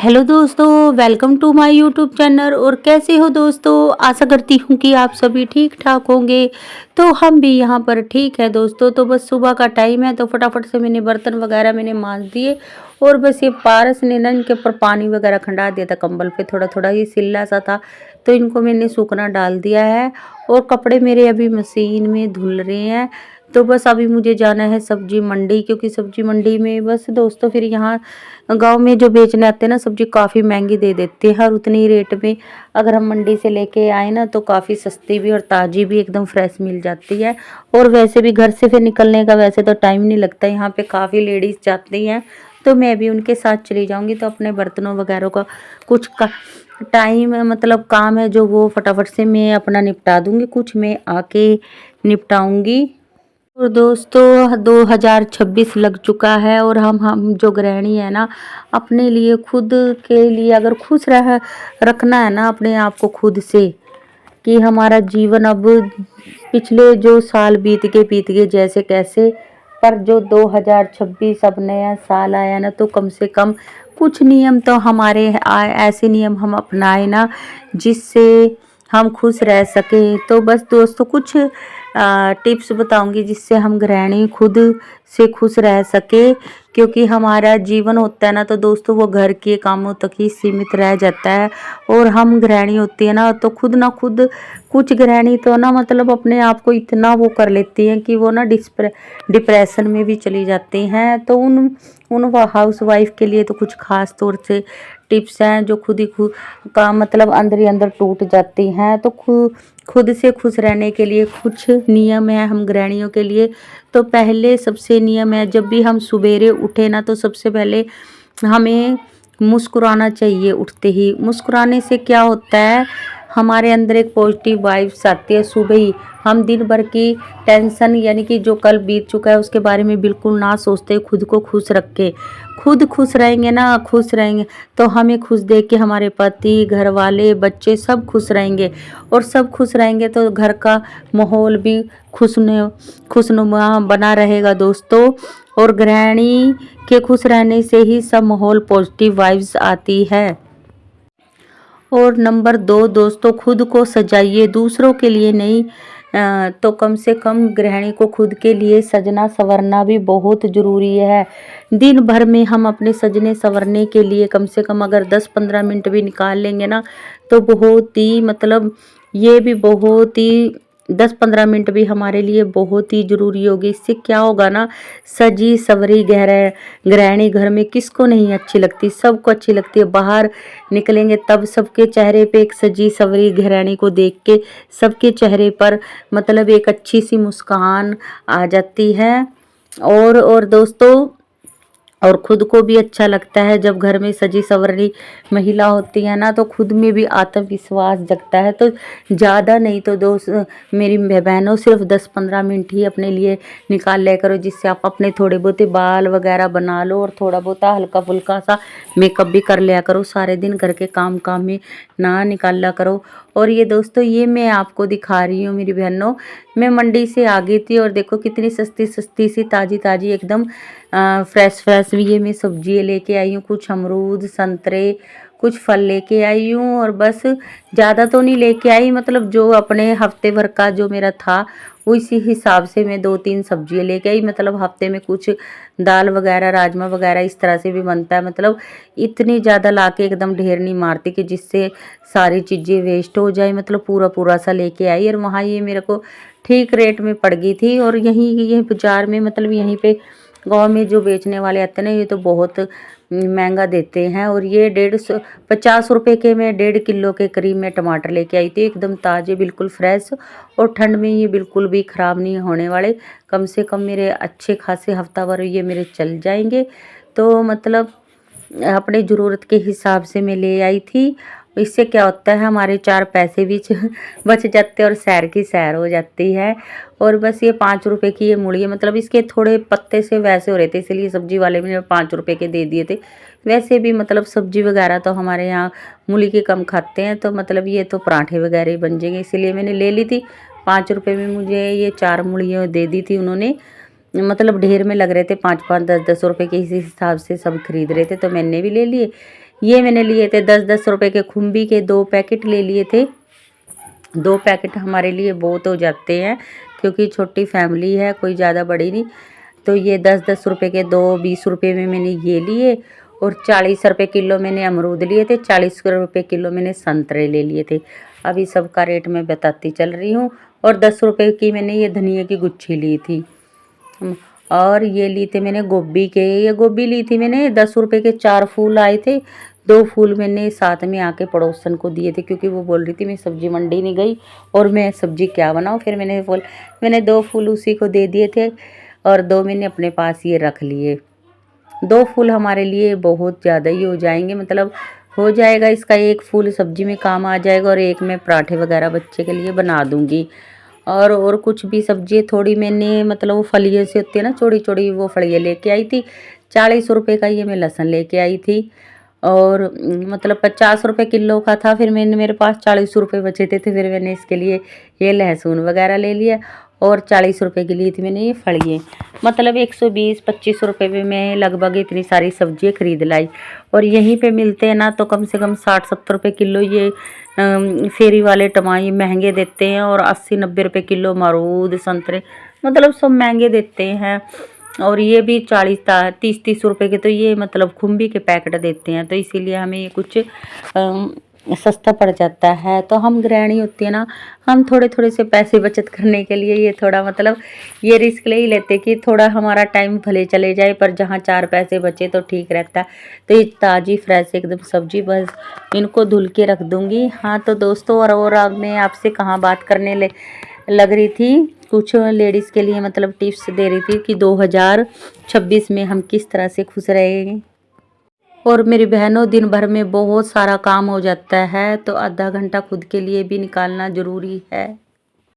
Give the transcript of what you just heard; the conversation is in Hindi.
हेलो दोस्तों, welcome to my YouTube channel. और कैसे हो दोस्तों? आशा करती हूँ कि आप सभी ठीक ठाक होंगे। तो हम भी यहाँ पर ठीक है दोस्तों। तो बस सुबह का टाइम है तो फटाफट से मैंने बर्तन वगैरह मैंने मांज दिए। और बस ये पारस ने ना इनके ऊपर पानी वगैरह खंडा दिया था, कंबल पे थोड़ा थोड़ा ये सिल्ला सा था, तो इनको मैंने सूखना डाल दिया है। और कपड़े मेरे अभी मशीन में धुल रहे हैं। तो बस अभी मुझे जाना है सब्जी मंडी, क्योंकि सब्जी मंडी में बस दोस्तों फिर यहाँ गांव में जो बेचने आते हैं ना सब्जी काफ़ी महंगी दे देते हैं, और उतने ही रेट में अगर हम मंडी से लेके आए ना तो काफ़ी सस्ती भी और ताज़ी भी एकदम फ्रेश मिल जाती है। और वैसे भी घर से फिर निकलने का वैसे तो टाइम नहीं लगता, यहाँ पे काफ़ी लेडीज़ जाती हैं, तो मैं भी उनके साथ चली जाऊँगी। तो अपने बर्तनों वगैरह का कुछ का टाइम मतलब काम है जो वो फटाफट से मैं अपना निपटा दूँगी, कुछ मैं आके निपटाऊँगी। और दोस्तों 2026 लग चुका है, और हम जो गृहिणी है ना, अपने लिए खुद के लिए अगर खुश रखना है ना अपने आप को खुद से, कि हमारा जीवन अब पिछले जो साल बीत गए जैसे कैसे, पर जो 2026 अब नया साल आया ना, तो कम से कम कुछ नियम तो हमारे ऐसे नियम हम अपनाए ना जिससे हम खुश रह सके। तो बस दोस्तों कुछ टिप्स बताऊंगी जिससे हम गृहिणी खुद से खुश रह सके, क्योंकि हमारा जीवन होता है ना तो दोस्तों वो घर के कामों तक ही सीमित रह जाता है। और हम गृहिणी होती है ना तो खुद ना खुद कुछ गृहिणी तो ना मतलब अपने आप को इतना वो कर लेती हैं कि वो ना डिप्रेशन में भी चली जाती हैं। तो उन हाउस वाइफ के लिए तो कुछ खास तौर से टिप्स हैं जो खुद का मतलब अंदर ही अंदर टूट जाती हैं। तो खुद से खुश रहने के लिए कुछ नियम है हम गृहिणियों के लिए। तो पहले सबसे नियम है, जब भी हम सुबेरे उठे ना तो सबसे पहले हमें मुस्कुराना चाहिए। उठते ही मुस्कुराने से क्या होता है, हमारे अंदर एक पॉजिटिव वाइब्स आती है। सुबह ही हम दिन भर की टेंशन यानी कि जो कल बीत चुका है उसके बारे में बिल्कुल ना सोचते, खुद को खुश रख के खुद खुश रहेंगे ना, खुश रहेंगे तो हमें खुश देख के हमारे पति, घर वाले, बच्चे सब खुश रहेंगे। और सब खुश रहेंगे तो घर का माहौल भी खुशनुमा बना रहेगा दोस्तों। और गृहिणी के खुश रहने से ही सब माहौल पॉजिटिव वाइब्स आती है। और नंबर 2 दोस्तों, खुद को सजाइए, दूसरों के लिए नहीं। तो कम से कम गृहिणी को खुद के लिए सजना संवरना भी बहुत ज़रूरी है। दिन भर में हम अपने सजने संवरने के लिए कम से कम अगर 10-15 मिनट भी निकाल लेंगे ना तो बहुत ही मतलब ये भी बहुत ही 10-15 मिनट भी हमारे लिए बहुत ही ज़रूरी होगी। इससे क्या होगा ना, सजी सवरी गृहिणी घर में किसको नहीं अच्छी लगती, सबको अच्छी लगती है। बाहर निकलेंगे तब सबके चेहरे पे एक सजी सवरी गृहिणी को देख के सबके चेहरे पर मतलब एक अच्छी सी मुस्कान आ जाती है। और दोस्तों और खुद को भी अच्छा लगता है जब घर में सजी सवरी महिला होती है ना, तो खुद में भी आत्मविश्वास जगता है। तो ज़्यादा नहीं तो दोस्त मेरी बहनों सिर्फ 10-15 मिनट ही अपने लिए निकाल लिया करो, जिससे आप अपने थोड़े बहुत बाल वगैरह बना लो और थोड़ा बहुत हल्का फुल्का सा मेकअप भी कर लिया करो। सारे दिन घर के काम में ना निकाला करो। और ये दोस्तों ये मैं आपको दिखा रही हूँ मेरी बहनों, मैं मंडी से आ गई थी और देखो कितनी सस्ती सस्ती सी ताज़ी ताज़ी एकदम फ्रेश फ्रेश भी ये मैं सब्जी लेके आई हूँ। कुछ अमरूद, संतरे, कुछ फल लेके आई हूँ। और बस ज़्यादा तो नहीं लेके आई, मतलब जो अपने हफ्ते भर का जो मेरा था उसी हिसाब से मैं 2-3 सब्जियाँ लेके आई। मतलब हफ्ते में कुछ दाल वगैरह, राजमा वगैरह इस तरह से भी बनता है। मतलब इतनी ज़्यादा लाके एकदम ढेर नहीं मारती कि जिससे सारी चीज़ें वेस्ट हो जाए। मतलब पूरा पूरा सा लेके आई, और वहाँ ये मेरे को ठीक रेट में पड़ गई थी। और यहीं ये बाज़ार में मतलब यहीं पे गाँव में जो बेचने वाले आते हैं ना, ये तो बहुत महंगा देते हैं। और ये 50 रुपए के मैं 1.5 किलो के करीब मैं टमाटर लेके आई थी, एकदम ताज़े बिल्कुल फ्रेश। और ठंड में ये बिल्कुल भी ख़राब नहीं होने वाले, कम से कम मेरे अच्छे खासे हफ्ता भर ये मेरे चल जाएंगे। तो मतलब अपने ज़रूरत के हिसाब से मैं ले आई थी। इससे क्या होता है, हमारे 4 पैसे भी बच जाते हैं और सैर की सैर हो जाती है। और बस ये 5 रुपए की ये मूली है, मतलब इसके थोड़े पत्ते से वैसे हो रहे थे, इसलिए सब्जी वाले ने 5 रुपए के दे दिए थे। वैसे भी मतलब सब्जी वगैरह तो हमारे यहाँ मूली की कम खाते हैं, तो मतलब ये तो पराठे वगैरह ही बन जाएंगे, इसीलिए मैंने ले ली थी। 5 रुपए में मुझे ये 4 मूलियाँ दे दी थी उन्होंने। मतलब ढेर में लग रहे थे, 5-5, 10-10 रुपए के इसी हिसाब से सब खरीद रहे थे, तो मैंने भी ले लिए। ये मैंने लिए थे 10-10 रुपए के खुम्बी के 2 पैकेट ले लिए थे। 2 पैकेट हमारे लिए बहुत हो जाते हैं क्योंकि छोटी फैमिली है, कोई ज़्यादा बड़ी नहीं। तो ये 10-10 रुपए के 2 20 रुपए में मैंने ये लिए और 40 रुपए किलो मैंने अमरूद लिए थे, 40 रुपए किलो मैंने संतरे ले लिए थे। अभी सबका रेट मैं बताती चल रही हूँ। और 10 रुपए की मैंने ये धनिया की गुच्छी ली थी। और ये ली थी मैंने गोभी के, ये गोभी ली थी मैंने 10 रुपए के 4 फूल आए थे। 2 फूल मैंने साथ में आके पड़ोसन को दिए थे क्योंकि वो बोल रही थी मैं सब्जी मंडी नहीं गई और मैं सब्जी क्या बनाऊँ। फिर मैंने 2 फूल उसी को दे दिए थे और 2 मैंने अपने पास ये रख लिए। 2 फूल हमारे लिए बहुत ज़्यादा ही हो जाएंगे, मतलब हो जाएगा। इसका एक फूल सब्जी में काम आ जाएगा और एक मैं पराठे वगैरह बच्चे के लिए बना दूंगी। और कुछ भी सब्जी थोड़ी मैंने मतलब वो फलियाँ से होती है ना चौड़ी चौड़ी, वो फलियाँ लेके आई थी। 40 रुपए का ये मैं लहसुन लेके आई थी और मतलब 50 रुपए किलो का था। फिर मेरे पास 40 रुपए बचे थे तो फिर मैंने इसके लिए ये लहसुन वगैरह ले लिया। और 40 रुपए की ली थी मैंने ये फलियाँ, मतलब 120-25 रुपए में मैं लगभग इतनी सारी सब्जियाँ खरीद लाई। और यहीं पे मिलते हैं ना तो कम से कम 60-70 रुपए किलो ये फेरी वाले टमाटर महंगे देते हैं और 80-90 रुपए किलो अमरूद संतरे, मतलब सब महंगे देते हैं। और ये भी 40-30 रुपए के तो ये मतलब खुम्बी के पैकेट देते हैं, तो इसीलिए हमें ये कुछ सस्ता पड़ जाता है। तो हम गृहिणी होती है ना, हम थोड़े थोड़े से पैसे बचत करने के लिए ये थोड़ा मतलब ये रिस्क ले ही लेते कि थोड़ा हमारा टाइम भले चले जाए पर जहाँ 4 पैसे बचे तो ठीक रहता है। तो ये ताज़ी फ्रेश एकदम सब्जी, बस इनको धुल के रख दूँगी। हाँ तो दोस्तों, और अब मैं आपसे कहाँ बात करने लग रही थी, कुछ लेडीज़ के लिए मतलब टिप्स दे रही थी कि 2026 में हम किस तरह से खुश रहेंगे। और मेरी बहनों, दिन भर में बहुत सारा काम हो जाता है तो आधा घंटा खुद के लिए भी निकालना ज़रूरी है।